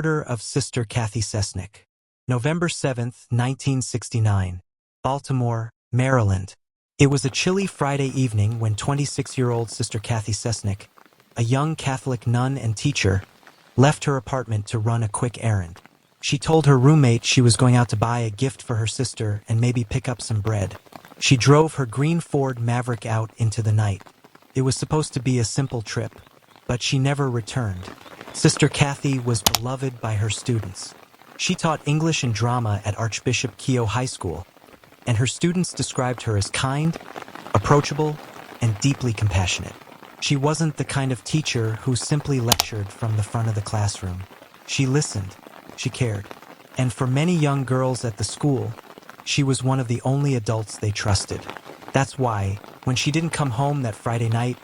murder of Sister Cathy Cesnik. November 7, 1969. Baltimore, Maryland. It was a chilly Friday evening when 26-year-old Sister Cathy Cesnik, a young Catholic nun and teacher, left her apartment to run a quick errand. She told her roommate she was going out to buy a gift for her sister and maybe pick up some bread. She drove her green Ford Maverick out into the night. It was supposed to be a simple trip, but she never returned. Sister Cathy was beloved by her students. She taught English and drama at Archbishop Keough High School, and her students described her as kind, approachable, and deeply compassionate. She wasn't the kind of teacher who simply lectured from the front of the classroom. She listened, she cared, and for many young girls at the school, she was one of the only adults they trusted. That's why, when she didn't come home that Friday night,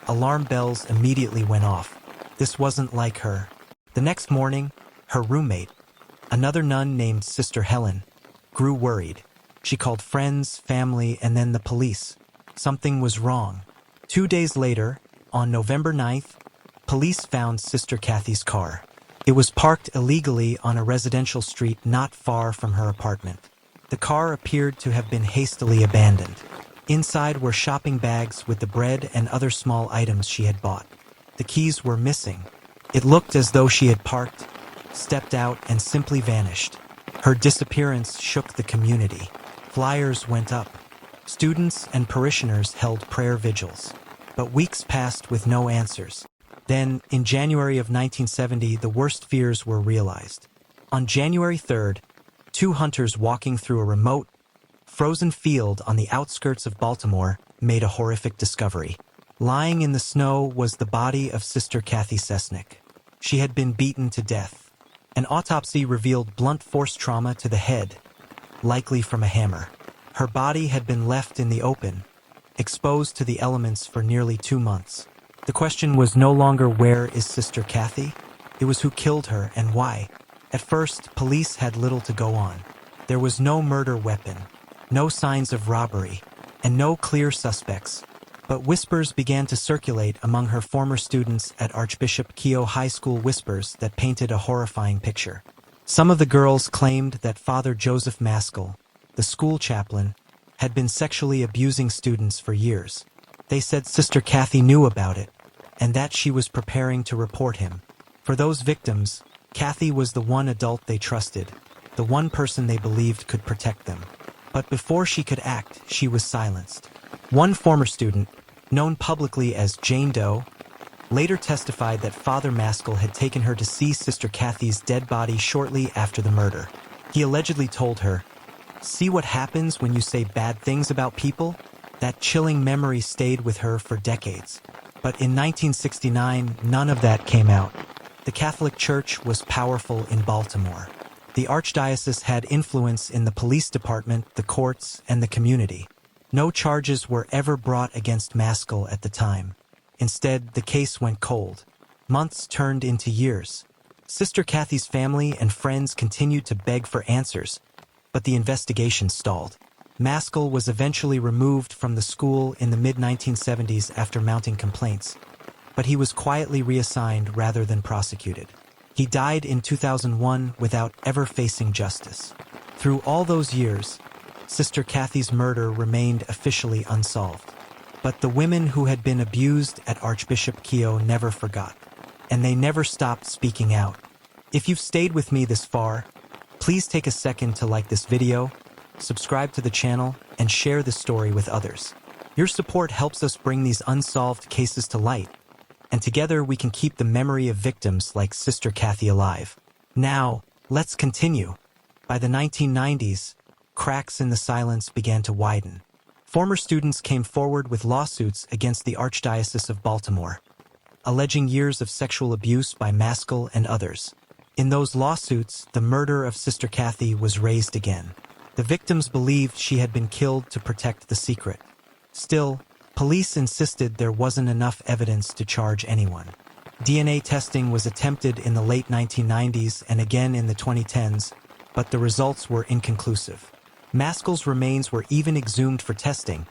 alarm bells immediately went off. This wasn't like her. The next morning, her roommate, another nun named Sister Helen, grew worried. She called friends, family, and then the police. Something was wrong. 2 days later, on November 9th, police found Sister Cathy's car. It was parked illegally on a residential street not far from her apartment. The car appeared to have been hastily abandoned. Inside were shopping bags with the bread and other small items she had bought. The keys were missing. It looked as though she had parked, stepped out, and simply vanished. Her disappearance shook the community. Flyers went up. Students and parishioners held prayer vigils. But weeks passed with no answers. Then, in January of 1970, the worst fears were realized. On January 3rd, 2 hunters walking through a remote, frozen field on the outskirts of Baltimore made a horrific discovery. Lying in the snow was the body of Sister Cathy Cesnik. She had been beaten to death. An autopsy revealed blunt force trauma to the head, likely from a hammer. Her body had been left in the open, exposed to the elements for nearly 2 months. The question was no longer where is Sister Cathy? It was who killed her and why. At first, police had little to go on. There was no murder weapon, no signs of robbery, and no clear suspects. But whispers began to circulate among her former students at Archbishop Keough High School, whispers that painted a horrifying picture. Some of the girls claimed that Father Joseph Maskell, the school chaplain, had been sexually abusing students for years. They said Sister Cathy knew about it, and that she was preparing to report him. For those victims, Cathy was the one adult they trusted, the one person they believed could protect them. But before she could act, she was silenced. One former student, known publicly as Jane Doe, later testified that Father Maskell had taken her to see Sister Cathy's dead body shortly after the murder. He allegedly told her, "See what happens when you say bad things about people?" That chilling memory stayed with her for decades. But in 1969, none of that came out. The Catholic Church was powerful in Baltimore. The Archdiocese had influence in the police department, the courts, and the community. No charges were ever brought against Maskell at the time. Instead, the case went cold. Months turned into years. Sister Cathy's family and friends continued to beg for answers, but the investigation stalled. Maskell was eventually removed from the school in the mid-1970s after mounting complaints, but he was quietly reassigned rather than prosecuted. He died in 2001 without ever facing justice. Through all those years, Sister Cathy's murder remained officially unsolved. But the women who had been abused at Archbishop Keough never forgot, and they never stopped speaking out. If you've stayed with me this far, please take a second to like this video, subscribe to the channel, and share this story with others. Your support helps us bring these unsolved cases to light, and together we can keep the memory of victims like Sister Cathy alive. Now, let's continue. By the 1990s, cracks in the silence began to widen. Former students came forward with lawsuits against the Archdiocese of Baltimore, alleging years of sexual abuse by Maskell and others. In those lawsuits, the murder of Sister Cathy was raised again. The victims believed she had been killed to protect the secret. Still, police insisted there wasn't enough evidence to charge anyone. DNA testing was attempted in the late 1990s and again in the 2010s, but the results were inconclusive. Maskell's remains were even exhumed for testing,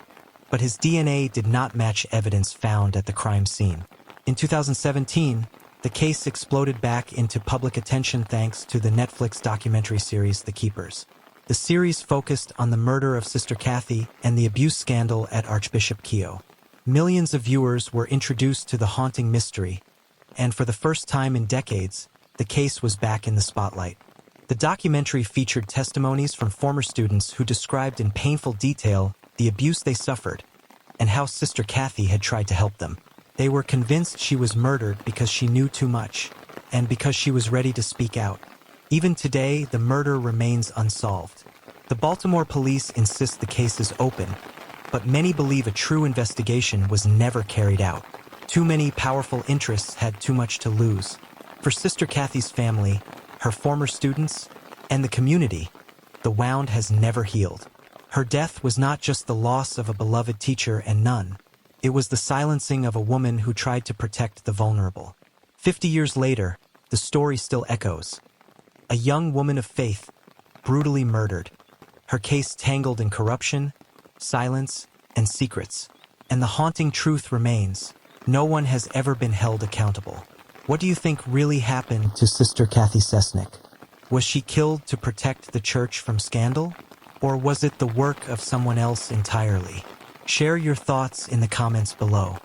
but his DNA did not match evidence found at the crime scene. In 2017, The case exploded back into public attention thanks to the Netflix documentary series The Keepers. The series focused on the murder of Sister Cathy and the abuse scandal at Archbishop Keough. Millions of viewers were introduced to the haunting mystery, and for the first time in decades, the case was back in the spotlight. The documentary featured testimonies from former students who described in painful detail the abuse they suffered and how Sister Cathy had tried to help them. They were convinced she was murdered because she knew too much and because she was ready to speak out. Even today, the murder remains unsolved. The Baltimore police insist the case is open, but many believe a true investigation was never carried out. Too many powerful interests had too much to lose. For Sister Cathy's family, her former students, and the community, the wound has never healed. Her death was not just the loss of a beloved teacher and nun. It was the silencing of a woman who tried to protect the vulnerable. 50 years later, the story still echoes. A young woman of faith, brutally murdered. Her case tangled in corruption, silence, and secrets. And the haunting truth remains: no one has ever been held accountable. What do you think really happened to Sister Cathy Cesnik? Was she killed to protect the church from scandal? Or was it the work of someone else entirely? Share your thoughts in the comments below.